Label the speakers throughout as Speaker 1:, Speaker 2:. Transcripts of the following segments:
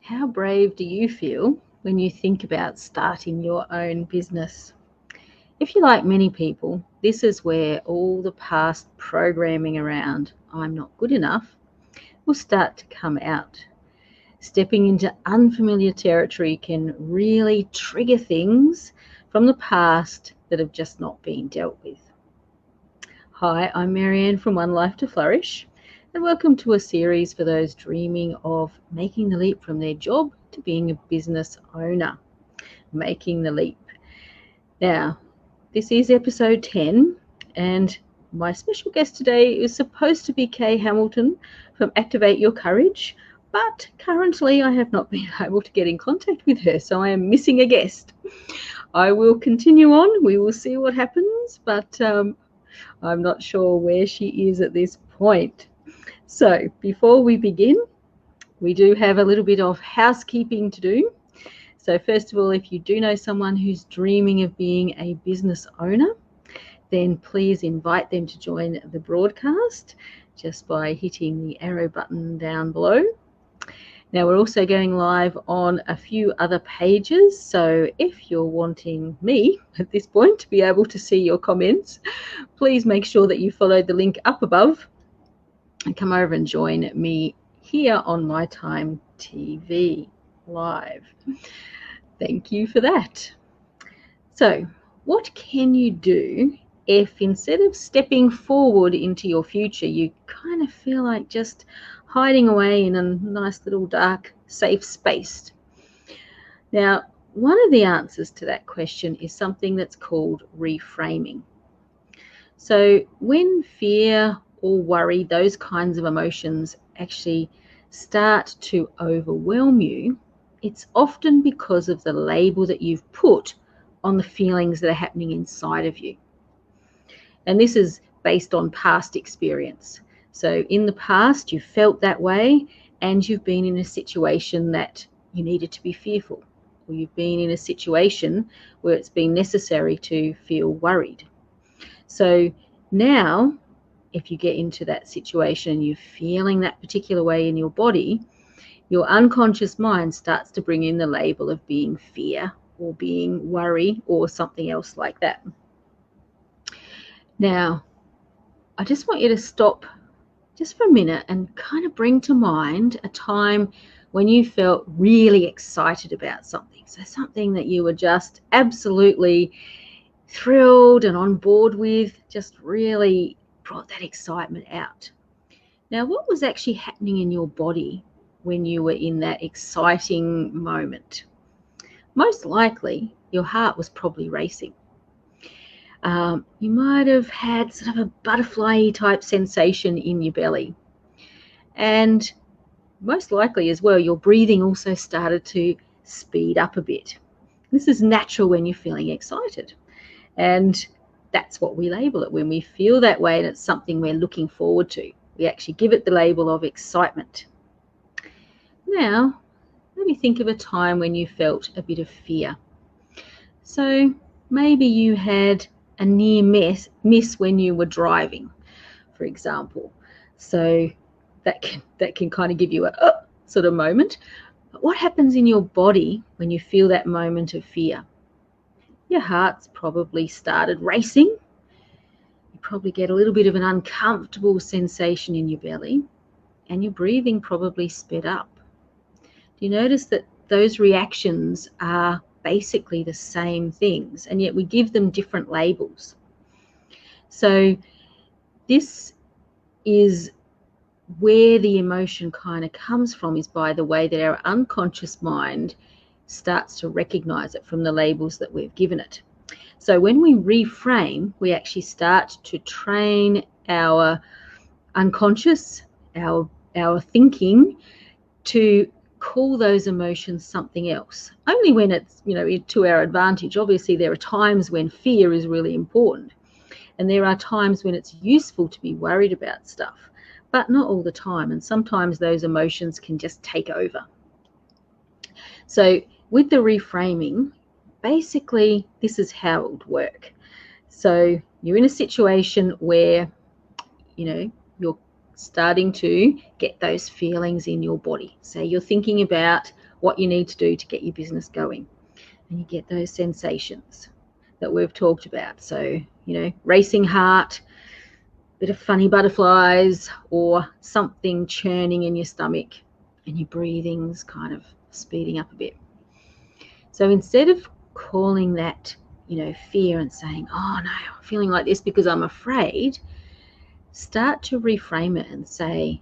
Speaker 1: How brave do you feel when you think about starting your own business? If you're like many people, this is where all the past programming around "I'm not good enough" will start to come out. Stepping into unfamiliar territory can really trigger things from the past that have just not been dealt with. Hi, I'm Marianne from One Life to Flourish, and welcome to a series for those dreaming of making the leap from their job to being a business owner. Making the leap. Now, this is episode 10, and my special guest today is supposed to be Kay Hamilton from Activate Your Courage, but currently I have not been able to get in contact with her, so I am missing a guest. I will continue on. We will see what happens, but I'm not sure where she is at this point. So before we begin, we do have a little bit of housekeeping to do. So first of all, if you do know someone who's dreaming of being a business owner, then please invite them to join the broadcast just by hitting the arrow button down below. Now, we're also going live on a few other pages, so if you're wanting me at this point to be able to see your comments, please make sure that you follow the link up above and come over and join me here on My Time TV live. Thank you for that. So, what can you do if instead of stepping forward into your future, you kind of feel like just hiding away in a nice little dark, safe space? Now, one of the answers to that question is something that's called reframing. So when fear or worry, those kinds of emotions actually start to overwhelm you, it's often because of the label that you've put on the feelings that are happening inside of you. And this is based on past experience. So in the past, you felt that way, and you've been in a situation that you needed to be fearful, or you've been in a situation where it's been necessary to feel worried. So now, if you get into that situation and you're feeling that particular way in your body, your unconscious mind starts to bring in the label of being fear or being worry or something else like that. Now, I just want you to stop just for a minute and kind of bring to mind a time when you felt really excited about something. So something that you were just absolutely thrilled and on board with, just really brought that excitement out. Now, what was actually happening in your body when you were in that exciting moment? Most likely, your heart was probably racing. You might have had sort of a butterfly type sensation in your belly. And most likely as well, your breathing also started to speed up a bit. This is natural when you're feeling excited. And that's what we label it. When we feel that way and it's something we're looking forward to, we actually give it the label of excitement. Now, maybe think of a time when you felt a bit of fear. So maybe you had a near miss when you were driving, for example. So that can kind of give you a sort of moment. But what happens in your body when you feel that moment of fear? Your heart's probably started racing. You probably get a little bit of an uncomfortable sensation in your belly, and your breathing probably sped up. Do you notice that those reactions are basically the same things, and yet we give them different labels? So this is where the emotion kind of comes from, is by the way that our unconscious mind starts to recognize it from the labels that we've given it. So when we reframe, we actually start to train our unconscious, our thinking, to call those emotions something else, only when it's, to our advantage. Obviously, there are times when fear is really important, and there are times when it's useful to be worried about stuff, but not all the time. And sometimes those emotions can just take over. So with the reframing, basically, this is how it would work. So you're in a situation where, you're starting to get those feelings in your body. So you're thinking about what you need to do to get your business going. And you get those sensations that we've talked about. So, racing heart, bit of funny butterflies, or something churning in your stomach, and your breathing's kind of speeding up a bit. So instead of calling that, fear and saying, oh no, I'm feeling like this because I'm afraid, start to reframe it and say,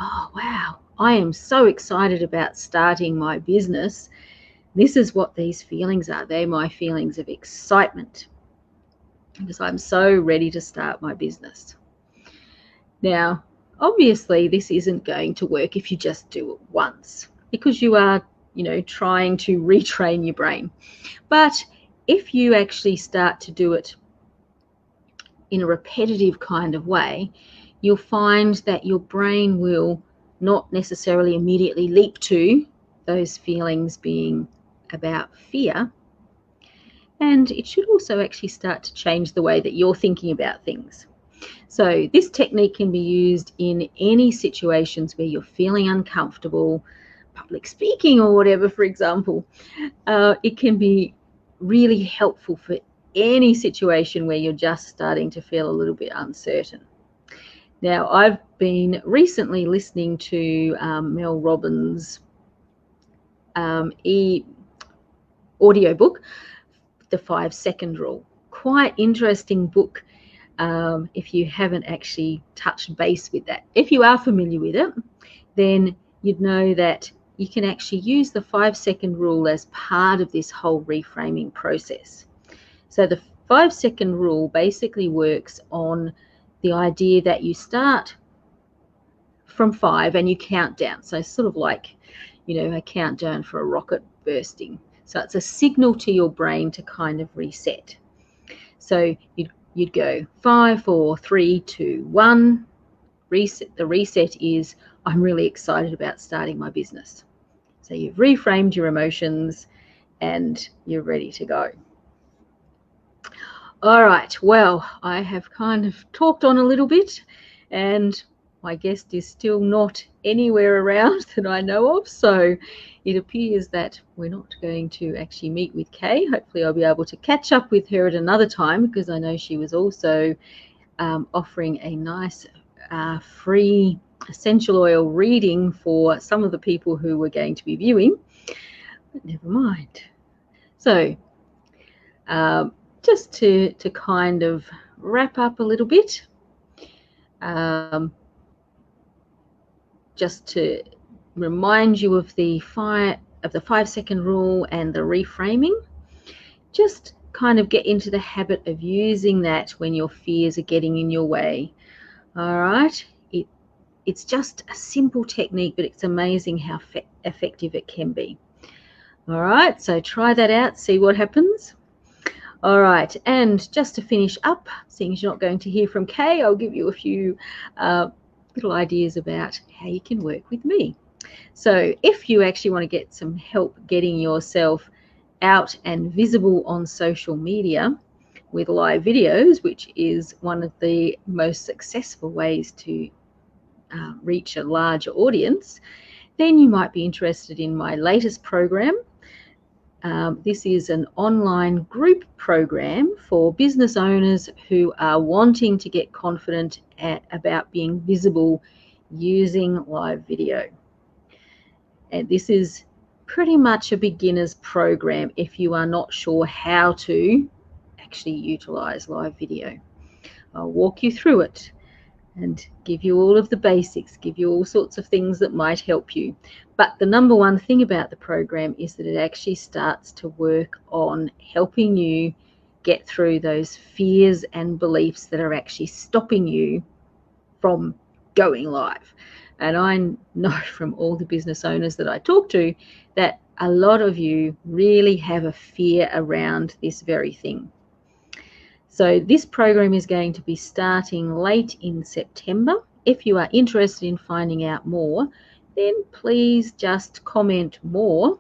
Speaker 1: oh wow, I am so excited about starting my business. This is what these feelings are. They're my feelings of excitement because I'm so ready to start my business. Now, obviously, this isn't going to work if you just do it once because you are, trying to retrain your brain. But if you actually start to do it in a repetitive kind of way, you'll find that your brain will not necessarily immediately leap to those feelings being about fear. And it should also actually start to change the way that you're thinking about things. So this technique can be used in any situations where you're feeling uncomfortable, public speaking or whatever, for example. It can be really helpful for any situation where you're just starting to feel a little bit uncertain. Now, I've been recently listening to Mel Robbins' audiobook, The 5-Second Rule. Quite interesting book if you haven't actually touched base with that. If you are familiar with it, then you'd know that you can actually use the 5-second rule as part of this whole reframing process. So the 5-second rule basically works on the idea that you start from 5 and you count down. So sort of like, a countdown for a rocket bursting. So it's a signal to your brain to kind of reset. So you'd go 5, 4, 3, 2, 1. Reset. The reset is, I'm really excited about starting my business. So you've reframed your emotions and you're ready to go. All right, well, I have kind of talked on a little bit and my guest is still not anywhere around that I know of. So it appears that we're not going to actually meet with Kay. Hopefully I'll be able to catch up with her at another time because I know she was also offering a nice free essential oil reading for some of the people who were going to be viewing, but never mind. So just to kind of wrap up a little bit, just to remind you of the 5-second rule and the reframing, just kind of get into the habit of using that when your fears are getting in your way. All right, it's just a simple technique, but it's amazing how effective it can be. All right, so try that out, see what happens. All right, and just to finish up, seeing as you're not going to hear from Kay, I'll give you a few little ideas about how you can work with me. So if you actually want to get some help getting yourself out and visible on social media with live videos, which is one of the most successful ways to reach a larger audience, then you might be interested in my latest program. This is an online group program for business owners who are wanting to get confident about being visible using live video. And this is pretty much a beginner's program if you are not sure how to actually utilize live video. I'll walk you through it and give you all of the basics, give you all sorts of things that might help you. But the number one thing about the program is that it actually starts to work on helping you get through those fears and beliefs that are actually stopping you from going live. And I know from all the business owners that I talk to that a lot of you really have a fear around this very thing. So this program is going to be starting late in September. If you are interested in finding out more, then please just comment more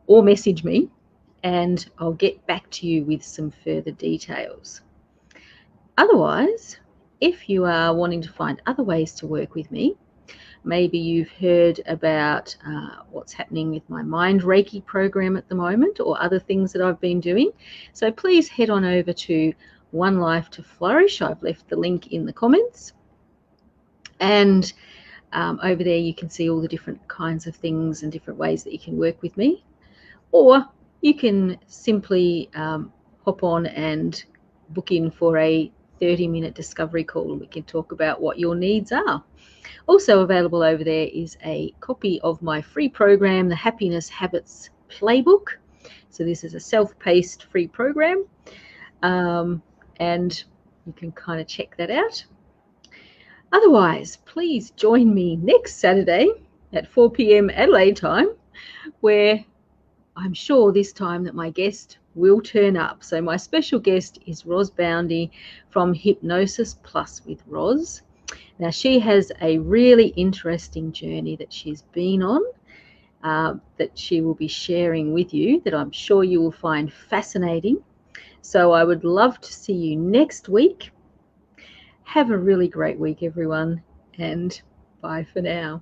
Speaker 1: or message me and I'll get back to you with some further details. Otherwise, if you are wanting to find other ways to work with me, Maybe you've heard about what's happening with my Mind Reiki program at the moment, or other things that I've been doing. So please head on over to One Life to Flourish. I've left the link in the comments. And over there you can see all the different kinds of things and different ways that you can work with me. Or you can simply hop on and book in for a 30-minute discovery call, and we can talk about what your needs are. Also available over there is a copy of my free program, the Happiness Habits Playbook. So this is a self-paced free program, and you can kind of check that out. Otherwise, please join me next Saturday at 4 p.m. Adelaide time, where I'm sure this time that my guest will turn up. So my special guest is Roz Boundy from Hypnosis Plus with Roz. Now, she has a really interesting journey that she's been on, that she will be sharing with you, that I'm sure you will find fascinating. So I would love to see you next week. Have a really great week, everyone, and bye for now.